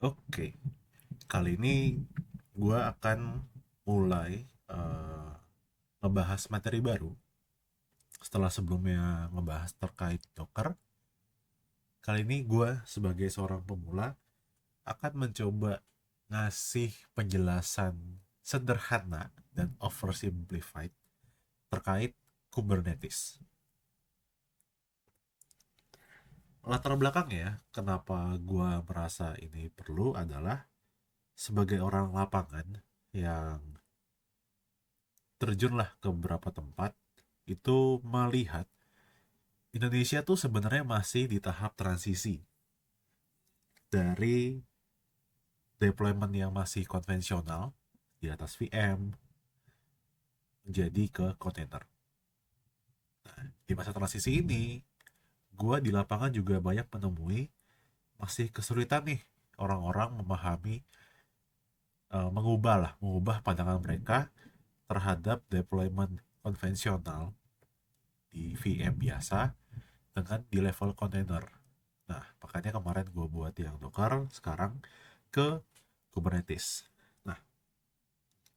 Oke, kali ini gue akan mulai ngebahas materi baru. Setelah sebelumnya ngebahas terkait Docker, kali ini gue sebagai seorang pemula akan mencoba ngasih penjelasan sederhana dan oversimplified terkait Kubernetes. Latar belakangnya, kenapa gue merasa ini perlu adalah sebagai orang lapangan yang terjunlah ke beberapa tempat itu melihat Indonesia tuh sebenarnya masih di tahap transisi dari deployment yang masih konvensional di atas VM menjadi ke kontainer. Nah, di masa transisi ini, gue di lapangan juga banyak menemui masih kesulitan nih orang-orang memahami, mengubah pandangan mereka terhadap deployment konvensional di VM biasa dengan di level kontainer. Nah, makanya kemarin gue buat yang Docker, sekarang ke Kubernetes. Nah,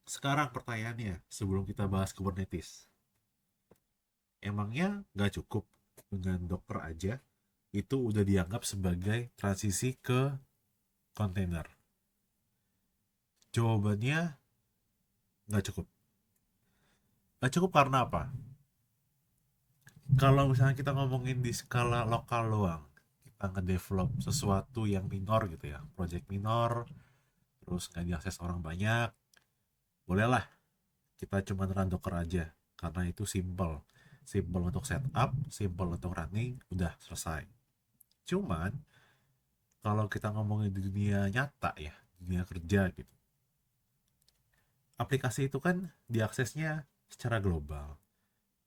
sekarang pertanyaannya, sebelum kita bahas Kubernetes, emangnya nggak cukup dengan Docker aja, itu udah dianggap sebagai transisi ke kontainer? Jawabannya nggak cukup. Nggak cukup karena apa? Kalau misalnya kita ngomongin di skala lokal doang, kita ngedevelop sesuatu yang minor gitu ya, project minor, terus nggak diakses orang banyak, bolehlah kita cuma run Docker aja karena itu simple untuk setup, simple untuk running, udah selesai. Cuman kalau kita ngomongin di dunia nyata ya, dunia kerja gitu, aplikasi itu kan diaksesnya secara global,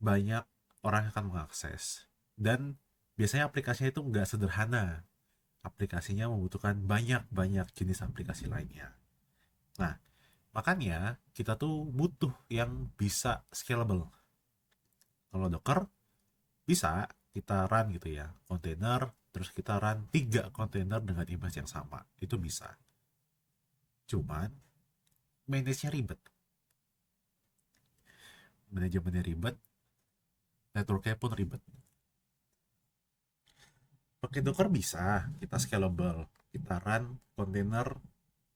banyak orang yang akan mengakses, dan biasanya aplikasinya itu nggak sederhana, aplikasinya membutuhkan banyak jenis aplikasi lainnya. Nah, makanya kita tuh butuh yang bisa scalable. Kalau Docker bisa kita run gitu ya, kontainer, terus kita run 3 kontainer dengan image yang sama, itu bisa. Cuman manage-nya ribet, manajemennya ribet, networknya pun ribet. Pakai Docker bisa, kita scalable, kita run kontainer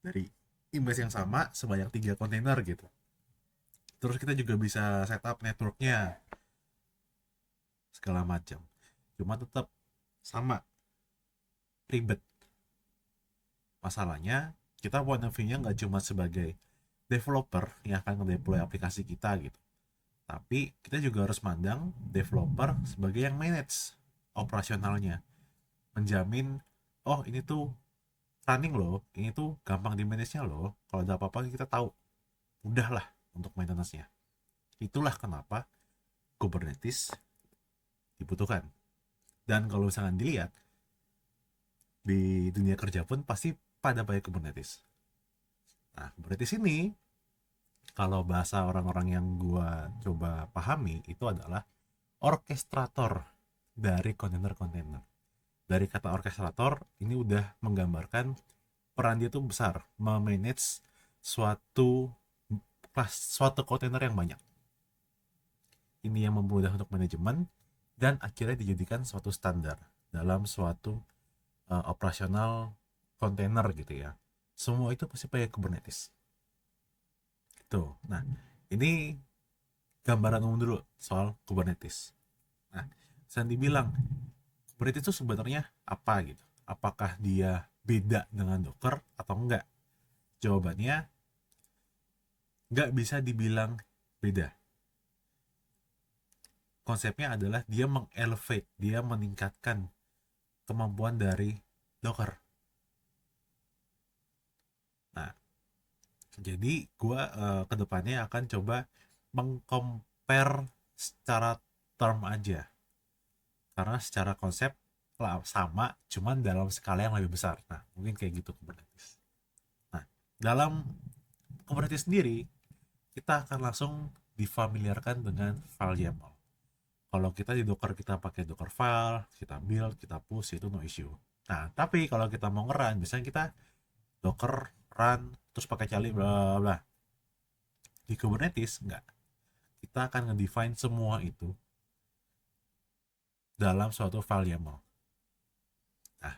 dari image yang sama sebanyak 3 kontainer gitu. Terus kita juga bisa setup networknya segala macam. Cuma tetap sama, ribet. Masalahnya kita point of view-nya nggak cuma sebagai developer yang akan nge-deploy aplikasi kita gitu, tapi kita juga harus mandang developer sebagai yang manage operasionalnya, menjamin oh ini tuh running loh, ini tuh gampang di manage nya loh, kalau ada apa-apa kita tahu, udahlah untuk maintenance-nya. Itulah kenapa Kubernetes dibutuhkan. Dan kalau misalkan dilihat di dunia kerja pun pasti pada pakai Kubernetes. Nah, Kubernetes ini kalau bahasa orang-orang yang gua coba pahami itu adalah orkestrator dari kontainer-kontainer. Dari kata orkestrator ini udah menggambarkan peran dia tuh besar, memanage suatu suatu kontainer yang banyak. Ini yang memudahkan untuk manajemen dan akhirnya dijadikan suatu standar dalam suatu operasional kontainer gitu ya. Semua itu pasti pakai Kubernetes. Tuh. Nah, ini gambaran umum dulu soal Kubernetes. Nah, saya dibilang Kubernetes itu sebenarnya apa gitu? Apakah dia beda dengan Docker atau enggak? Jawabannya nggak bisa dibilang beda. Konsepnya adalah dia mengelevate, dia meningkatkan kemampuan dari Docker. Nah, jadi gue kedepannya akan coba mengcompare secara term aja, karena secara konsep lah sama, cuman dalam skala yang lebih besar. Nah, mungkin kayak gitu Kubernetes. Nah, dalam Kubernetes sendiri kita akan langsung difamiliarkan dengan file YAML. Kalau kita di Docker kita pakai Docker file, kita build, kita push, itu no issue. Nah, tapi kalau kita mau ngeran, biasanya kita Docker run terus pakai cali bla bla bla. Di Kubernetes enggak, kita akan ngedefine semua itu dalam suatu file YAML. Nah,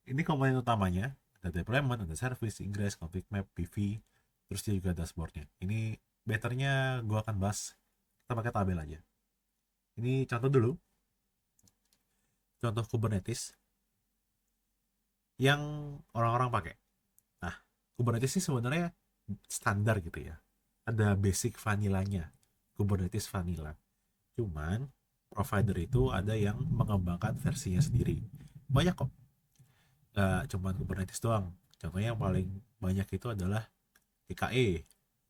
ini komponen utamanya, ada deployment, ada service, ingress, config map, PV, terus dia juga dashboardnya. Ini betternya gue akan bahas, kita pakai tabel aja. Ini contoh dulu, contoh Kubernetes yang orang-orang pakai. Nah, Kubernetes ini sebenarnya standar gitu ya. Ada basic vanillanya, Kubernetes vanilla. Cuman provider itu ada yang mengembangkan versinya sendiri. Banyak kok. Gak cuman Kubernetes doang. Contohnya yang paling banyak itu adalah GKE,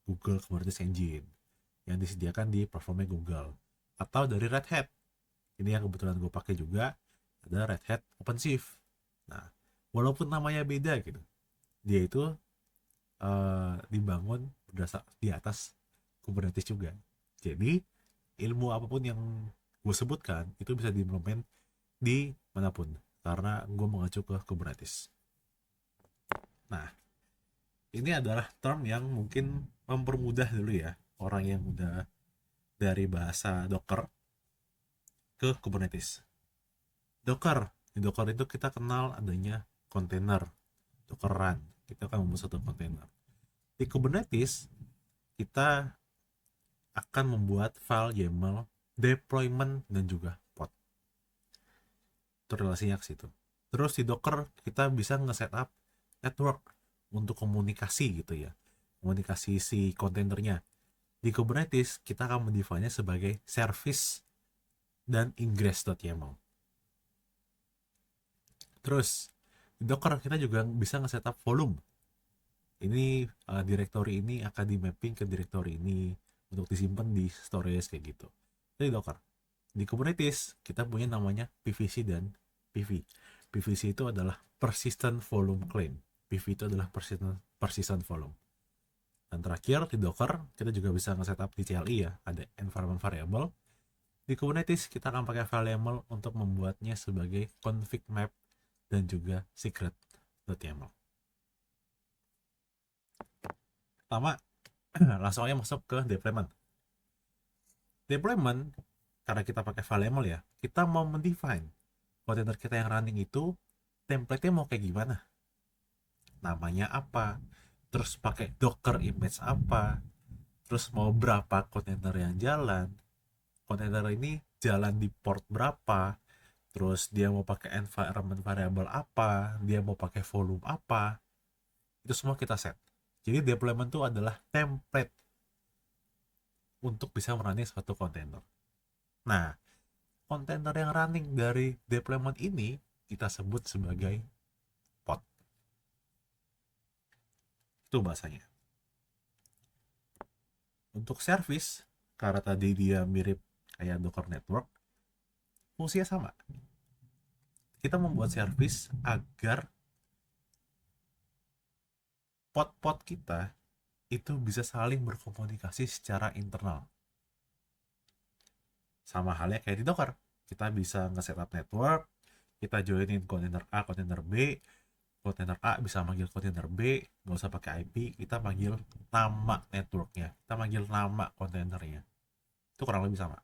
Google Kubernetes Engine, yang disediakan di platformnya Google. Atau dari Red Hat. Ini yang kebetulan gue pakai juga, ada Red Hat OpenShift. Nah, walaupun namanya beda gitu, dia itu dibangun berdasar di atas Kubernetes juga. Jadi ilmu apapun yang gue sebutkan itu bisa diimplement di manapun karena gue mengacu ke Kubernetes. Nah, ini adalah term yang mungkin mempermudah dulu ya orang yang udah dari bahasa Docker ke Kubernetes. Di Docker itu kita kenal adanya kontainer, Docker run. Kita akan membuat satu kontainer. Di Kubernetes kita akan membuat file YAML deployment dan juga pod. Itu relasinya ke situ. Terus di Docker kita bisa nge-setup network untuk komunikasi gitu ya. Komunikasi si kontainernya. Di Kubernetes kita akan mendefine sebagai service dan ingress.yaml. Terus di Docker kita juga bisa nge-setup volume. Ini directory ini akan di mapping ke directory ini untuk disimpan di storage kayak gitu. Itu di Docker. Di Kubernetes kita punya namanya PVC dan PV. PVC itu adalah persistent volume claim. PV itu adalah persistent volume. Dan terakhir di Docker kita juga bisa nge-setup di CLI ya, ada environment variable. Di Kubernetes kita akan pakai file YAML untuk membuatnya sebagai config map dan juga secret.yaml. Pertama, langsung aja masuk ke deployment. Deployment, karena kita pakai file YAML ya, kita mau mendefine kontainer kita yang running itu template-nya mau kayak gimana, namanya apa, terus pakai Docker image apa, terus mau berapa kontainer yang jalan, kontainer ini jalan di port berapa, terus dia mau pakai environment variable apa, dia mau pakai volume apa, itu semua kita set. Jadi deployment itu adalah template untuk bisa merunning suatu kontainer. Nah, kontainer yang running dari deployment ini kita sebut sebagai pod. Itu bahasanya. Untuk service, karena tadi dia mirip kayak Docker Network, fungsinya sama. Kita membuat service agar pod-pod kita itu bisa saling berkomunikasi secara internal. Sama halnya kayak di Docker. Kita bisa nge-setup network, kita joinin kontainer A, kontainer B, kontainer A bisa manggil kontainer B, nggak usah pakai IP, kita panggil nama networknya, kita panggil nama kontainernya. Itu kurang lebih sama.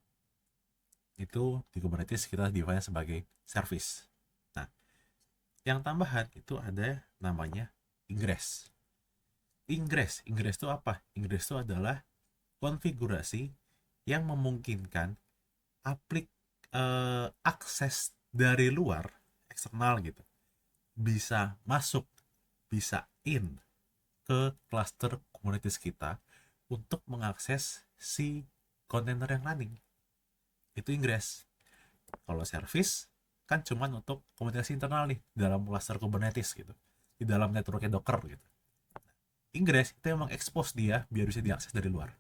Itu di Kubernetes kita define sebagai service. Nah, yang tambahan itu ada namanya ingress. Ingress itu apa? Ingress itu adalah konfigurasi yang memungkinkan akses dari luar, eksternal gitu, bisa masuk, bisa in ke cluster Kubernetes kita untuk mengakses si kontainer yang running. Itu ingress. Kalau service kan cuman untuk komunikasi internal nih dalam cluster Kubernetes gitu, di dalam networknya Docker gitu. Ingress itu emang expose dia biar bisa diakses dari luar.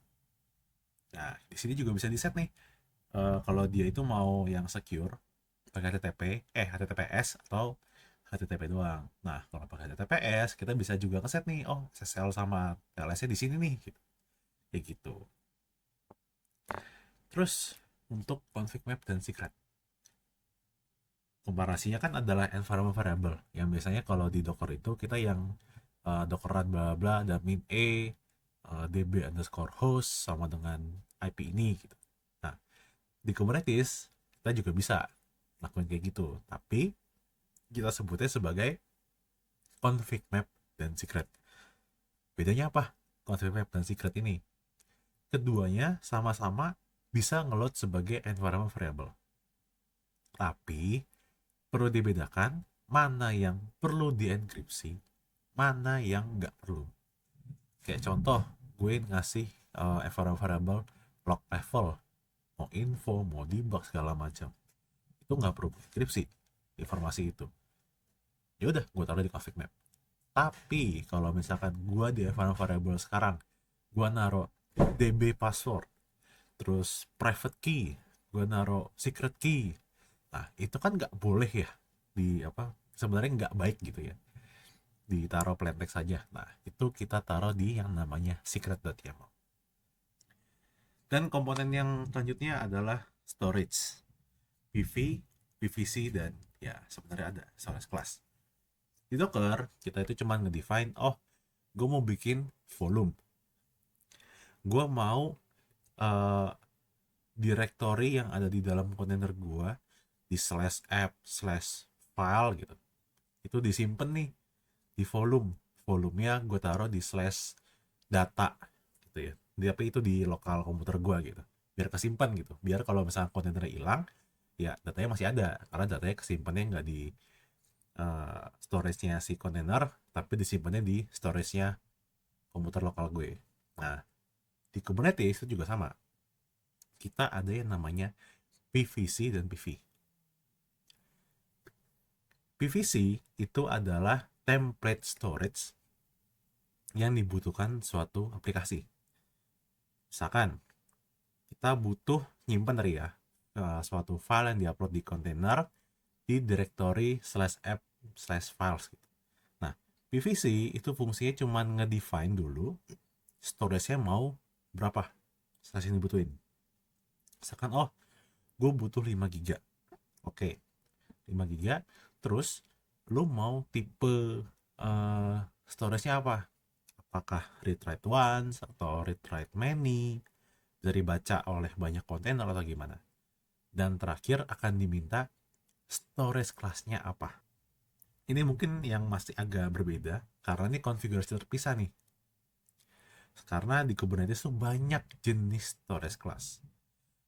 Nah, di sini juga bisa di set nih. Kalau dia itu mau yang secure pakai HTTPS atau HTTP doang. Nah, kalau pakai HTTPS kita bisa juga ngeset nih, oh SSL sama TLS-nya di sini nih, gitu. Kayak gitu. Terus untuk config map dan secret. Komparasinya kan adalah environment variable yang biasanya kalau di Docker itu kita yang Docker run bla bla dan min db underscore host sama dengan IP ini gitu. Nah, di Kubernetes kita juga bisa lakuin kayak gitu, tapi kita sebutnya sebagai config map dan secret. Bedanya apa config map dan secret ini? Keduanya sama-sama bisa ngeload sebagai environment variable, tapi perlu dibedakan mana yang perlu dienkripsi, mana yang nggak perlu. Kayak contoh, gue ngasih environment variable log level, mau info, mau debug segala macam, itu nggak perlu enkripsi informasi itu. Ya udah, gue taruh di config map. Tapi kalau misalkan gue di environment variable sekarang, gue naruh db password, terus private key, gue naruh secret key. Nah, itu kan nggak boleh ya, di apa, sebenarnya nggak baik gitu ya, ditaruh plain text saja. Nah, itu kita taruh di yang namanya secret.yaml. Dan komponen yang selanjutnya adalah storage, PV, PVC, dan ya sebenarnya ada storage class. Di Docker kita itu cuma ngedefine, oh gue mau bikin volume, gue mau uh, directory yang ada di dalam kontainer gue di slash app slash file gitu, itu disimpan nih di volumenya gue taruh di slash data gitu ya, tapi itu di lokal komputer gue gitu, biar kesimpan gitu, biar kalau misalnya kontainer hilang ya datanya masih ada, karena datanya kesimpannya nggak di storage-nya si kontainer, tapi disimpannya di storage-nya komputer lokal gue. Nah, di Kubernetes itu juga sama, kita ada yang namanya PVC dan PV. PVC itu adalah template storage yang dibutuhkan suatu aplikasi. Misalkan kita butuh nyimpan dari ya suatu file yang diupload di kontainer di directory slash app slash files gitu. Nah, PVC itu fungsinya cuma ngedefine dulu storage-nya mau berapa slash ini butuhin. Misalkan, oh gue butuh 5 giga. Oke, 5 giga. Terus lu mau tipe storage-nya apa? Apakah read write once atau read write many, dari baca oleh banyak kontainer atau gimana? Dan terakhir akan diminta storage class-nya apa. Ini mungkin yang masih agak berbeda karena ini konfigurasi terpisah nih. Karena di Kubernetes tuh banyak jenis storage class.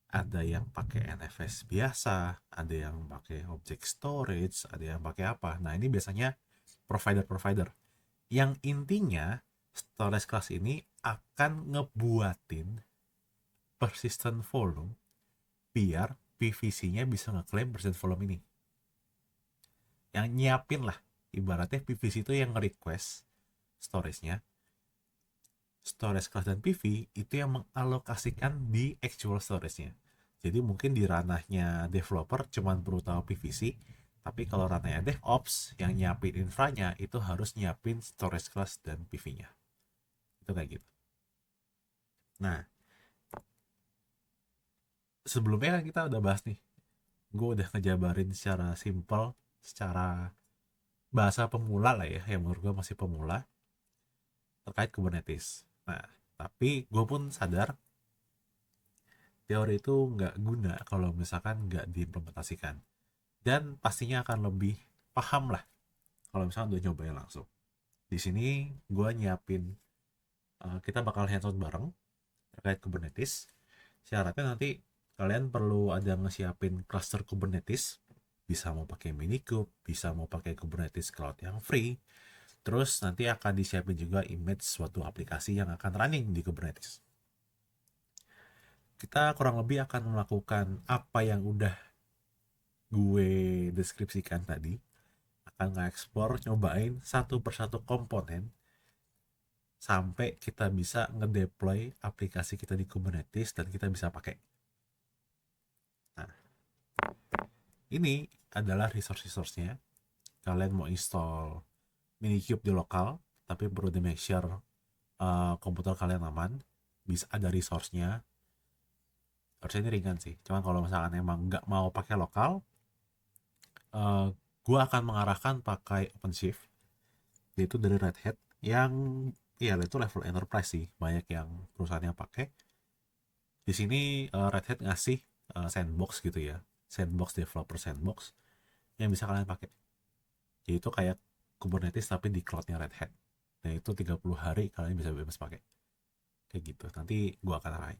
Ada yang pakai NFS biasa, ada yang pakai object storage, ada yang pakai apa. Nah, ini biasanya provider-provider. Yang intinya storage class ini akan ngebuatin persistent volume biar PVC-nya bisa ngeklaim persistent volume ini. Yang nyiapin lah, ibaratnya PVC itu yang nge-request storage-nya, storage class dan PV itu yang mengalokasikan di actual storage-nya. Jadi mungkin di ranahnya developer cuman perlu tahu PVC, tapi kalau ranahnya DevOps yang nyiapin infranya itu harus nyiapin storage class dan PV-nya. Itu kayak gitu. Nah, sebelumnya kan kita udah bahas nih, gue udah ngejabarin secara simple, secara bahasa pemula lah ya, yang menurut gue masih pemula, terkait Kubernetes. Nah, tapi gue pun sadar teori itu nggak guna kalau misalkan nggak diimplementasikan, dan pastinya akan lebih paham lah kalau misalkan udah nyobain langsung. Di sini gue nyiapin, kita bakal hands-on bareng terkait Kubernetes. Syaratnya nanti kalian perlu ada ngesiapin cluster Kubernetes, bisa mau pakai Minikube, bisa mau pakai Kubernetes Cloud yang free. Terus nanti akan disiapin juga image suatu aplikasi yang akan running di Kubernetes. Kita kurang lebih akan melakukan apa yang udah gue deskripsikan tadi, akan nge-explore, nyobain satu persatu komponen sampai kita bisa ngedeploy aplikasi kita di Kubernetes dan kita bisa pakai. Nah, ini adalah resource-nya. Kalian mau install Minikube di lokal, tapi perlu di make sure komputer kalian aman, bisa ada resource-nya. Harusnya ini ringan sih, cuman kalau misalkan emang nggak mau pakai lokal, uh, gue akan mengarahkan pakai OpenShift, yaitu dari Red Hat yang ya itu level enterprise sih, banyak yang perusahaan yang pakai. Di sini Red Hat ngasih sandbox gitu ya, sandbox developer sandbox yang bisa kalian pakai. Yaitu kayak Kubernetes tapi di cloudnya Red Hat. Nah itu 30 hari kalian bisa bebas pakai. Kayak gitu. Nanti gue akan arahin.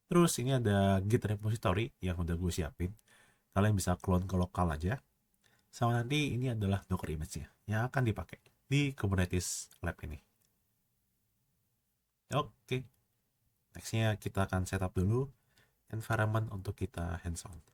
Terus ini ada Git repository yang udah gue siapin. Kalian bisa clone ke lokal aja. Sama nanti ini adalah Docker image-nya yang akan dipakai di Kubernetes Lab ini. Oke. Nextnya kita akan setup dulu environment untuk kita hands-on.